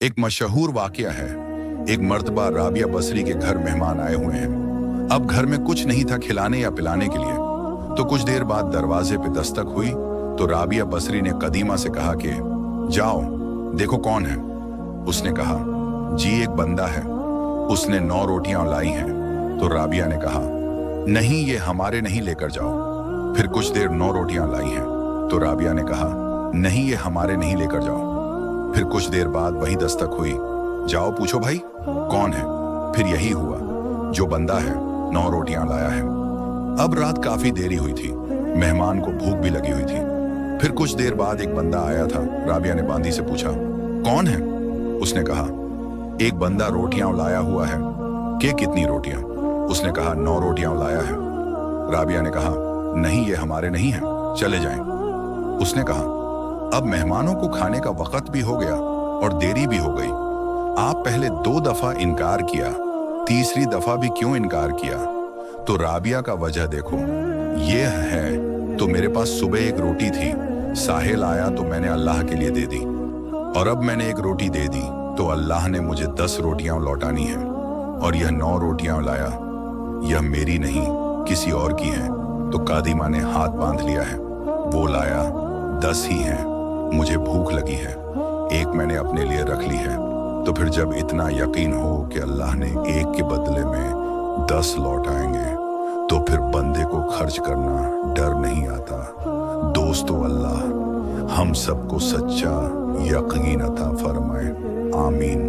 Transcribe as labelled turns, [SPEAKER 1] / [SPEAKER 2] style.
[SPEAKER 1] एक मशहूर वाकया है। एक मर्तबा राबिया बसरी के घर मेहमान आए हुए हैं। अब घर में कुछ नहीं था खिलाने या पिलाने के लिए। तो कुछ देर बाद दरवाजे पे दस्तक हुई तो राबिया बसरी ने कदीमा से कहा कि जाओ देखो कौन है। उसने कहा जी एक बंदा है, उसने 9 रोटियां लाई हैं। तो राबिया ने कहा नहीं ये हमारे नहीं, लेकर जाओ। फिर कुछ देर 9 रोटियां लाई हैं। तो राबिया ने कहा नहीं ये हमारे नहीं, लेकर जाओ। फिर कुछ देर बाद वही दस्तक हुई, जाओ पूछो भाई कौन है। फिर यही हुआ, जो बंदा है 9 रोटियां लाया है। अब रात काफी देरी हुई थी, मेहमान को भूख भी लगी हुई थी। फिर कुछ देर बाद एक बंदा आया था। राबिया ने बांदी से पूछा कौन है। उसने कहा एक बंदा रोटियां लाया हुआ है। कि कितनी रोटियां? उसने कहा 9 रोटियां लाया है। राबिया ने कहा नहीं ये हमारे नहीं है, चले जाएं। उसने कहा अब मेहमानों को खाने का वक्त भी हो गया और देरी भी हो गई। आप पहले 2 दफा इनकार किया, तीसरी दफा भी क्यों इनकार किया? तो राबिया का वजह देखो, ये है तो मेरे पास सुबह एक रोटी थी, साहिल आया तो मैंने अल्लाह के लिए दे दी, और अब मैंने एक रोटी दे दी तो अल्लाह ने मुझे 10 रोटियां लौटानी है, और यह 9 रोटियां लाया, यह मेरी नहीं किसी और की है। तो कादिमा ने हाथ बांध लिया है, वो लाया 10 ही हैं, मुझे भूख लगी है, एक मैंने अपने लिए रख ली है। तो फिर जब इतना यकीन हो कि अल्लाह ने एक के बदले में 10 लौटाएंगे तो फिर बंदे को खर्च करना डर नहीं आता। दोस्तों अल्लाह हम सबको सच्चा यकीन अता फरमाए, आमीन।